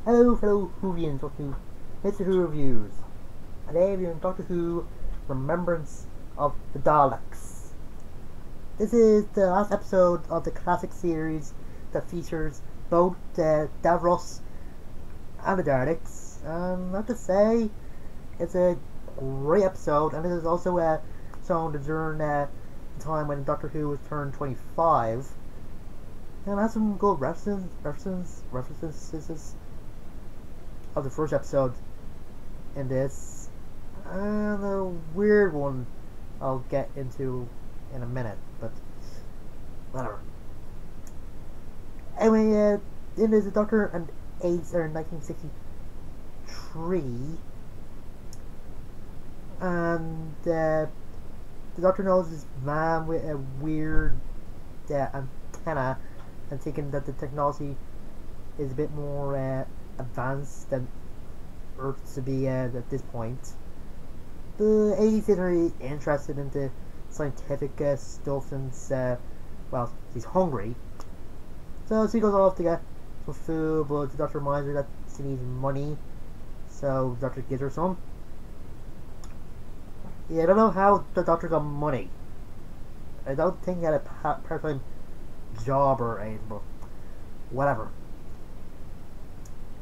Hello, fellow Whovians, welcome to Mr.Who Reviews. Today we're in Doctor Who Remembrance of the Daleks. This is the last episode of the classic series that features both Davros and the Daleks. I have to say, it's a great episode, and it is also shown during the time when Doctor Who was turned 25. And it has some good references of the first episode in this, and a weird one I'll get into in a minute, but whatever. Anyway, in this, the Doctor and AIDS are in 1963, and the Doctor knows this man with a weird antenna, and thinking that the technology is a bit more advanced than Earth to be at this point. The 80s isn't really interested in the scientific stuff since, well, she's hungry. So she goes off to get some food, but the Doctor reminds her that she needs money, so the Doctor gives her some. Yeah, I don't know how the Doctor got money. I don't think he had a part-time job or anything, but whatever.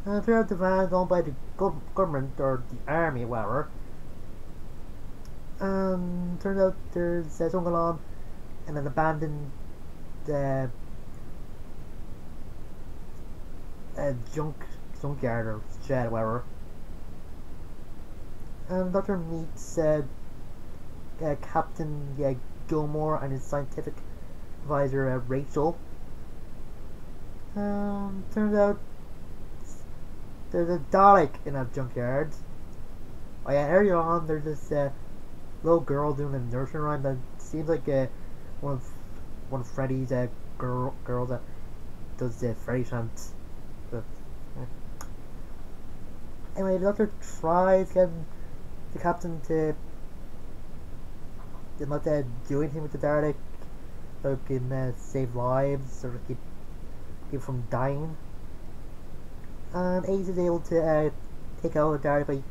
And throughout the van owned by the government or the army or whatever. Turns out there's something going on in an abandoned junkyard or shed or whatever. And the Doctor meets Captain Gilmore and his scientific advisor Rachel. Turns out there's a Dalek in that junkyard. Oh yeah, earlier on there's this little girl doing a nursery rhyme that seems like one of Freddy's girls that does the Freddy chant. But, anyway, the Doctor tries getting the Captain to not do anything with the Dalek, so it can save lives or keep people from dying. And Ace is able to take out the Dalek by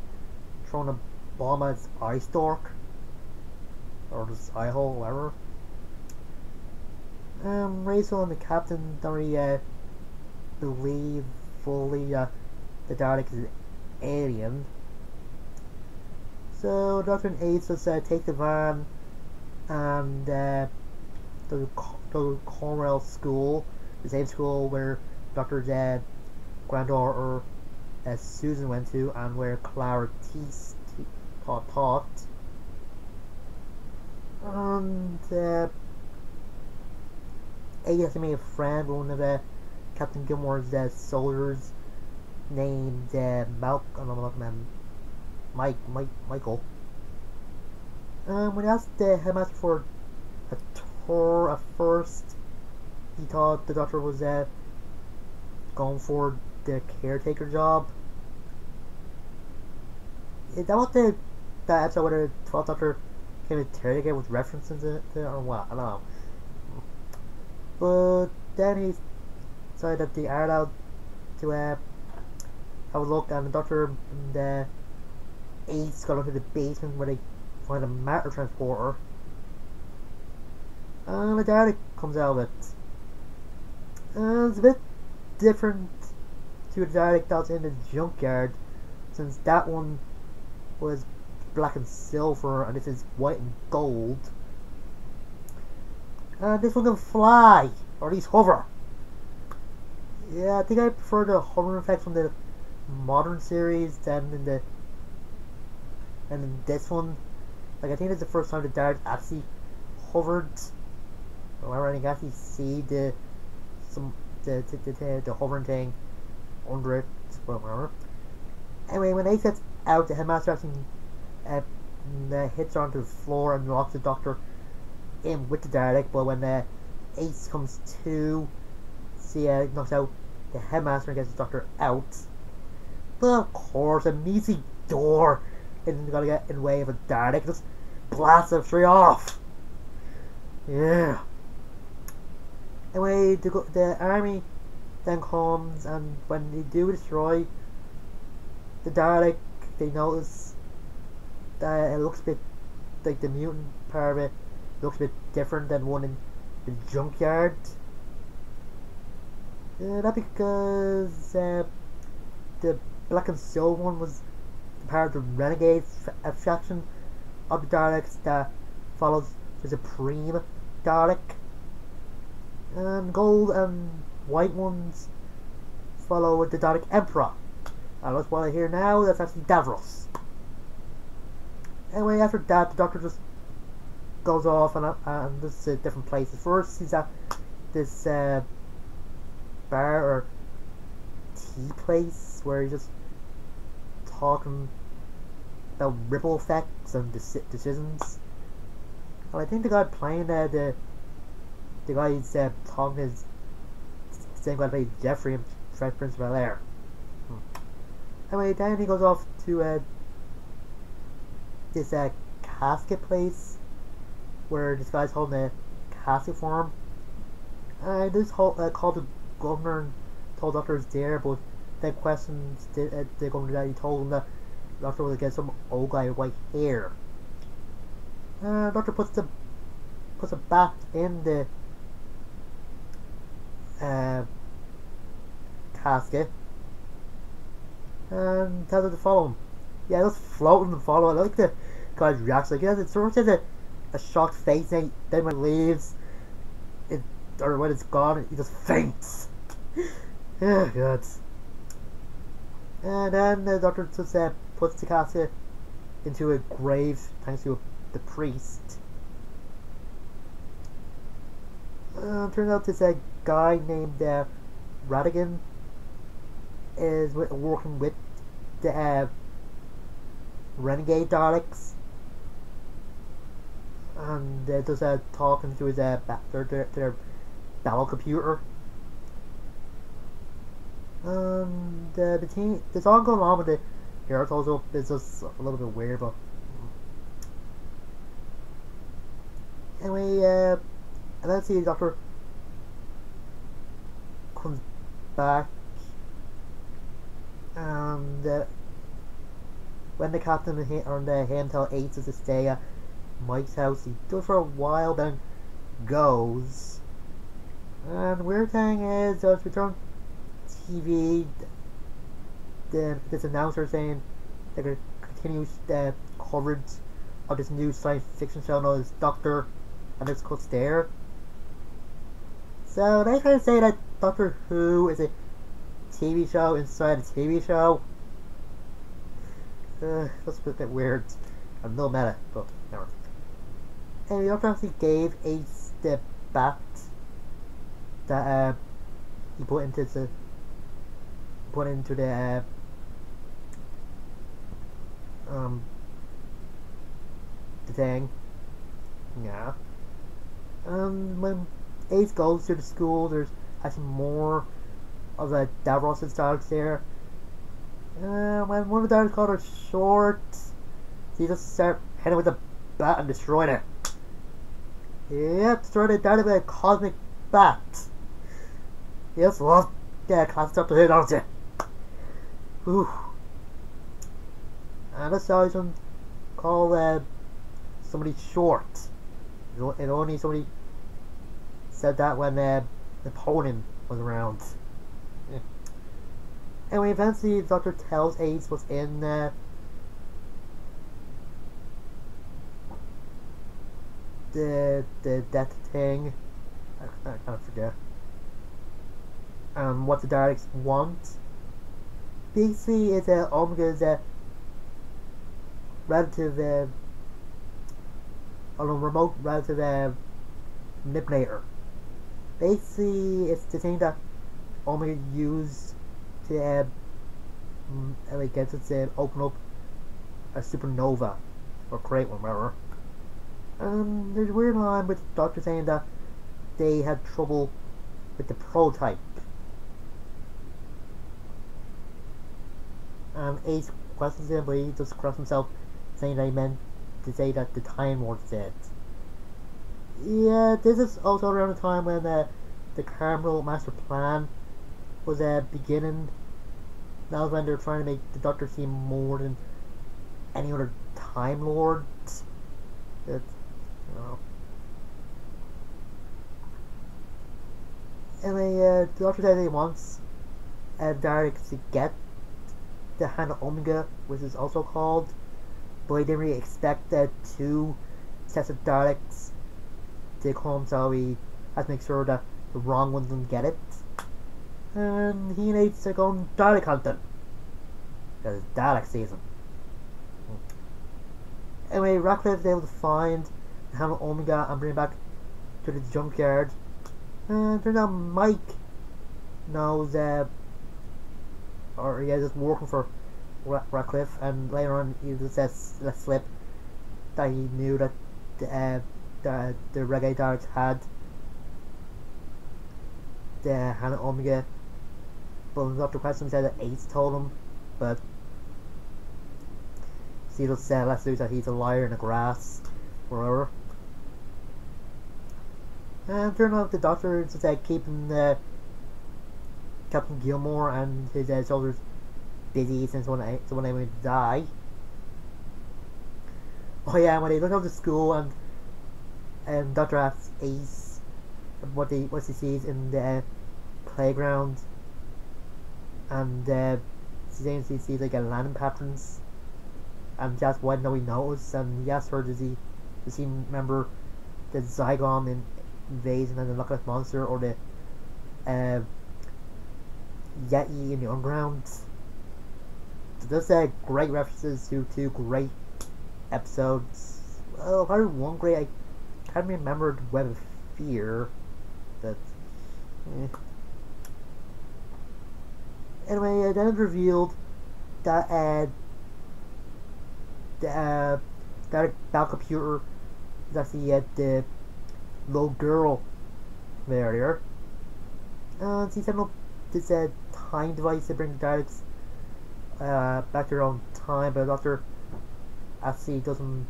throwing a bomb at its eye stalk or this eye hole, whatever. Rachel and the Captain don't really believe fully that the Dalek is an alien. So Doctor and Ace just take the van and go to Cornwall School, the same school where Doctor's granddaughter Susan went to, and where Clara taught. And Ace has made a friend with one of Captain Gilmore's soldiers named Michael. When he asked the headmaster for a tour at first, he thought the Doctor was going for the caretaker job. Is that what that episode where the 12th Doctor came to caretaker with references to it, or what? I don't know. But then he decided that they are allowed to have a look, and the Doctor and Ace got into the basement where they find a matter transporter, and the Dalek comes out of it. And it's a bit different to the Dalek that's in the junkyard, since that one was black and silver and this is white and gold. And this one can fly, or at least hover. Yeah, I think I prefer the hover effects from the modern series than in this one. Like, I think it's the first time the Dalek actually hovered. Or I can actually see the hovering thing under it, but whatever. Anyway, when Ace gets out, the headmaster actually hits her onto the floor and locks the Doctor in with the Dalek. But when Ace comes to, she knocks out the headmaster and gets the Doctor out. But of course, a measly door isn't gonna get in the way of a Dalek. Just blasts them straight off. Yeah. Anyway, the army then comes, and when they do destroy the Dalek, they notice that it looks a bit like the mutant part of it looks a bit different than one in the junkyard. That because the black and silver one was part of the renegade faction of the Daleks that follows the Supreme Dalek, and gold and white ones follow the Dalek Emperor. And that's what I hear now, that's actually Davros. Anyway, after that, the Doctor just goes off and just different places. First, he's at this bar or tea place where he's just talking about ripple effects and decisions. And I think the guy playing the guy he's talking is the same guy played Jeffrey in Fresh Prince of Bel-Air. Anyway, then he goes off to this casket place where this guy's holding a casket for him. And this called the governor and told the Doctor is there, but then questions the governor that he told him that the Doctor was against some old guy with white hair. The Doctor puts it back in the casket and tells her to follow him. Yeah, just floating and follow it. I like the guy's reaction. Like, yeah, it sort of a shocked face, and then when it leaves, or when it's gone, he just faints. Yeah, God. And then the Doctor just puts the casket into a grave thanks to the priest. Turns out this guy named Radigan is working with the renegade Daleks, and just talking to his their battle computer. And the song going on with the hair also is just a little bit weird, but anyway, and then see the Doctor comes back, and when the captain and him tell Ace to stay at Mike's house, he does for a while, then goes. And the weird thing is, as we turn TV, this announcer saying they're going to continue the coverage of this new science fiction show known as Doctor and It's Called Stare. So they try to say that Doctor Who is a TV show inside a TV show. That's a bit weird. I'm no meta, but never. And the Doctor actually gave Ace the bat that he put into the thing. Yeah. When Ace goes to the school, there's actually more of the Davros Daleks there. When one of the Daleks called her short, he just started hitting with the bat and destroyed it. Yep, destroyed it down with a cosmic bat. Yes, well, yeah, can't stop to hit, don't you? Whew. And that's how you call somebody short. If only somebody said that when Napoleon was around. Yeah. Anyway, eventually the Doctor tells Ace what's in the death thing. I kind of forget. What the Daleks want. Basically, it's Omega's relative, remote relative manipulator. Basically, it's the thing that Omega used to get it to open up a supernova or create one, whatever. There's a weird line with the Doctor saying that they had trouble with the prototype. Ace questions him, but he just corrects himself, saying that he meant to say that the Time Lord said. Yeah, this is also around the time when the Carmel Master Plan was beginning, That was when they're trying to make the Doctor seem more than any other Time Lord. It's, you know. Anyway, the Doctor says he wants Daleks to get the Hand of Omega, which is also called, but he didn't really expect that two sets of Daleks to come, so he has to make sure that the wrong ones don't get it. And he needs to go on Dalek hunting, because it's Dalek season. Anyway, Ratcliffe is able to find the Hand of Omega and bring it back to the junkyard. And turns out Mike knows, or yeah, just working for Ratcliffe, and later on he just says, let slip that he knew that the Reggae Daleks had the Hand of Omega, but when Dr. Question said that Ace told him, but he just said, let's lose that he's a liar in the grass, wherever. And turned out the Doctor just keeping Captain Gilmore and his soldiers busy since when they went to die. Oh yeah, when they look up to school and Doctor asks Ace what he sees in the playground, and he sees like a landing patterns, and just why didn't we notice? And he asks her, does he remember the Zygon invasion and the Loch Ness Monster, or the Yeti in the Underground? So those great references to two great episodes. Well, probably one great, I can't remember the Web of Fear, but anyway, then it's revealed that that battle computer is actually the little girl from earlier. And she's setting up this time device to bring the Daleks back to their own time, but the Doctor actually doesn't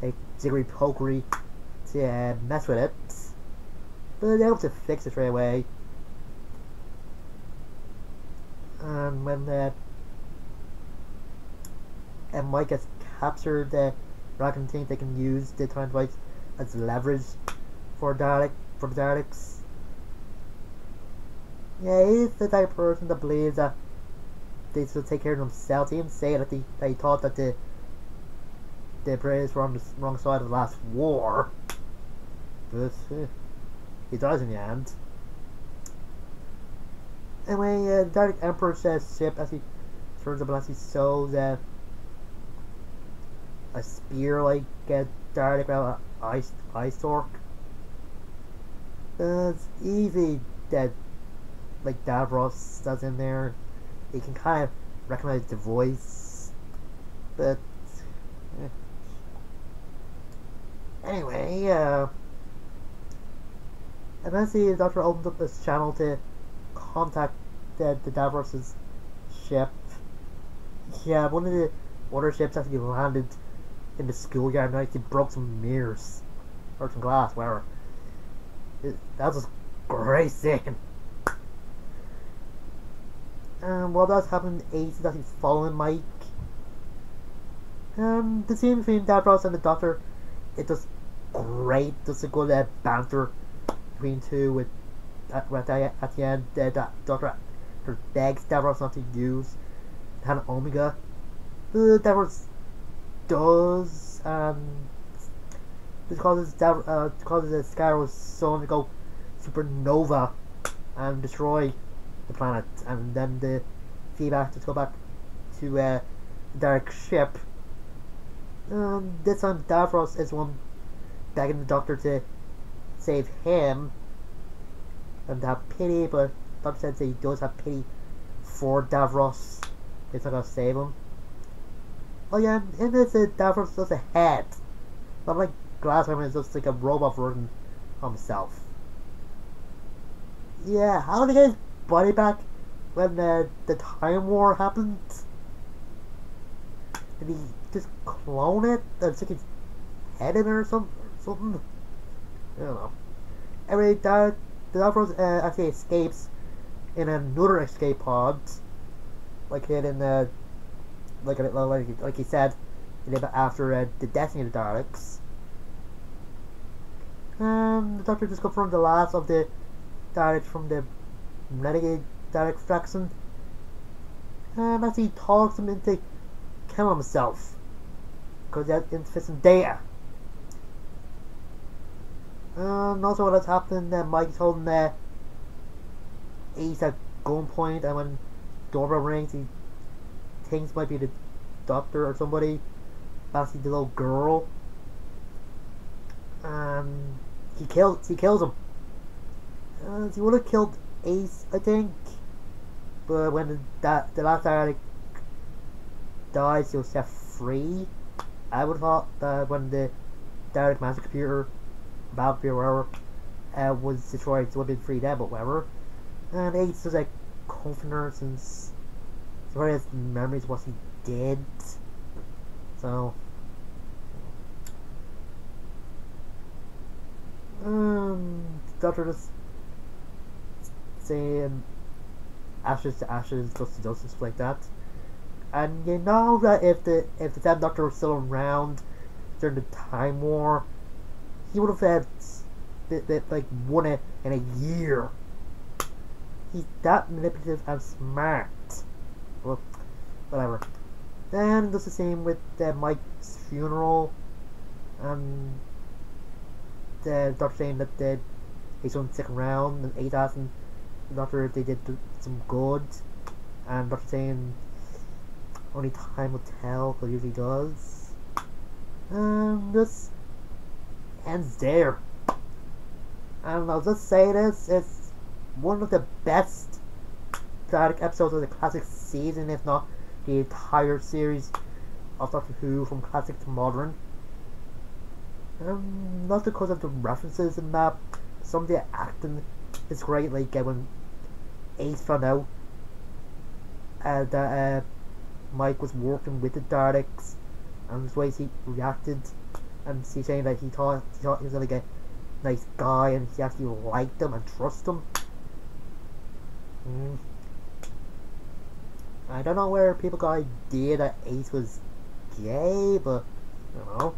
like jiggery pokery to mess with it. But they're able to fix it right away. And when Mike gets captured, Rackham thinks they can use the time device as leverage for the Daleks. Yeah, he's the type of person that believes that they should take care of themselves. He didn't say that he thought that the British were on the wrong side of the last war, but he dies in the end. Anyway, the Dalek Emperor says ship as he turns up and as he sews a spear like Dalek out of ice torque. It's easy that like Davros does in there. You can kind of recognize the voice, but anyway, eventually the Doctor opens up this channel to contact the Davros' ship. Yeah, one of the other ships actually landed in the schoolyard and actually broke some mirrors or some glass, whatever. That was a great scene. While that's happening, Ace is actually following Mike. The scene between Davros and the Doctor, it was great. Just a good banter between two with at the end, the Doctor begs Davros not to use the Hand of Omega. Davros does, causes the Scarrow's sun to go supernova and destroy the planet, and then the feedback to go back to the Dalek ship. This time Davros is the one begging the Doctor to save him and to have pity, but the Doctor says that he does have pity for Davros. He's not gonna save him. Oh yeah, in this Davros does a head, not like Glasshammer is just like a robot version of himself. Yeah, how did he get his body back when the Time War happened? Did he just clone it and stick his head in it or something? I don't know. Anyway, the Davros actually escapes in another escape pod. like he did in like he said, he did after the Destiny of the Daleks. The Doctor just confirmed the last of the Daleks from the renegade Dalek faction, and as he talks him into killing himself because he has insufficient data. And also what has happened, Mike's holding Ace at gunpoint, and when doorbell rings, he thinks it might be the Doctor or somebody. Actually, the little girl. He kills him. He would have killed Ace, I think, but when the last Dalek dies, he was set free. I would have thought that when the Dalek master computer, battle computer, whatever, was destroyed, he would have been free then, but whatever. And Ace was like comforter since he probably has memories of what he did. So Doctor just saying ashes to ashes, dust to dust, and stuff like that. And you know that if the Seventh Doctor was still around during the Time War, he would have had like won it in a year. He's that manipulative and smart. Well, whatever. Then does the same with Mike's funeral. The Doctor saying that he's going to stick around, and Ace asking the Doctor if they did some good, and Doctor saying only time will tell, because it usually does. And this ends there. And I'll just say this, it's one of the best Dalek episodes of the classic season, if not the entire series of Doctor Who from classic to modern. Not because of the references and that, some of the acting is great, like when Ace found out that Mike was working with the Daleks, and the way he reacted, and he's saying that he thought he was like a nice guy, and he actually liked him and trusted him. I don't know where people got the idea that Ace was gay, but I don't know.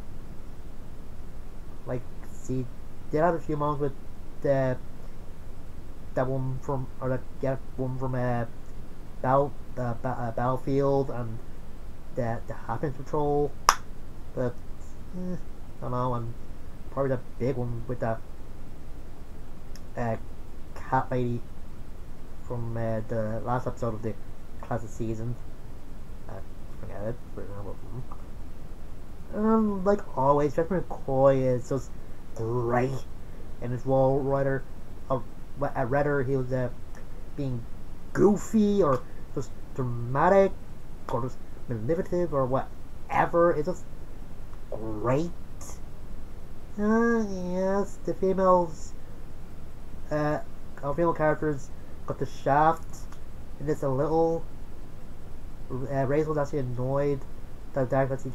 Like, see, they had a few moments with that woman from, or that woman from Battlefield, and the Happiness Patrol, but I don't know, and probably the big one with that cat lady from the last episode of the classic season. Forget it. Like always, Jeffrey McCoy is just great in his role. Whether he was being goofy or just dramatic or just manipulative or whatever, it's just great. Yes, the our female characters got the shaft, and it's a little. Rachel was actually annoyed that Derek actually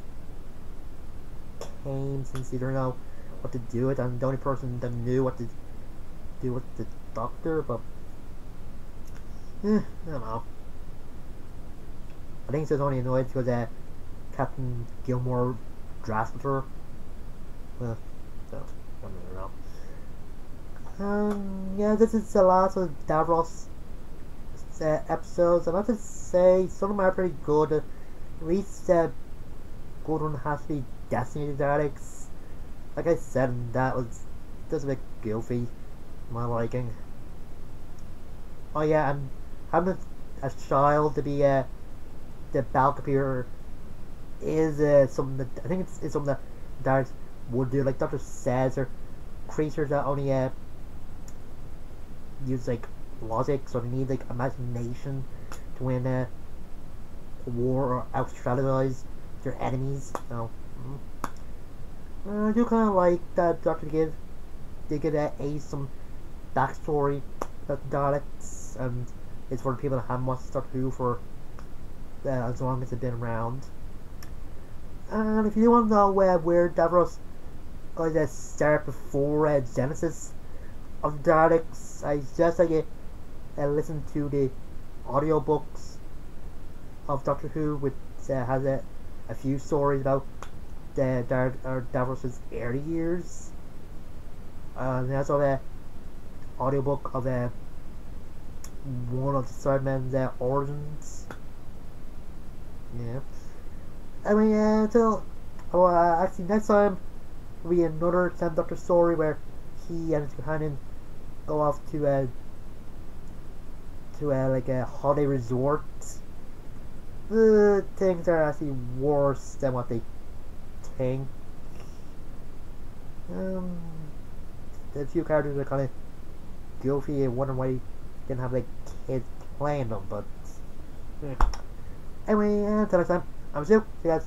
came, since he didn't know what to do with it, and the only person that knew what to do with the Doctor, but I don't know. I think she was only annoyed because Captain Gilmore drafted her. So, I don't know. Yeah, this is the last of Davros episodes. I have to say, some of them are pretty good. At least good one has to be Destiny of the Daleks. Like I said, that was just a bit goofy, my liking. Oh yeah, and having a child to be the battle computer is something that I think it's something that Daleks would do. Like Doctor says, they're creatures that only use like logic, so they need like imagination to win a war or out-strategize their enemies. So I do kind of like that Doctor they give Ace some backstory about the Daleks, and it's for the people that haven't watched Doctor Who for as long as they've been around. And if you want to know where Davros got to start before Genesis of the Daleks, I suggest that you listen to the audiobooks of Doctor Who, which has a few stories about Davros's early years. And also the audiobook of one of the Sidemen's origins. Yeah. I mean, actually, next time will be another Sam Doctor story where he and his companion go off to like a holiday resort. The things are actually worse than what they think. The few characters are kind of goofy and wondering why they didn't have like kids playing them, but anyway, until next time, I'm Stu. See you guys.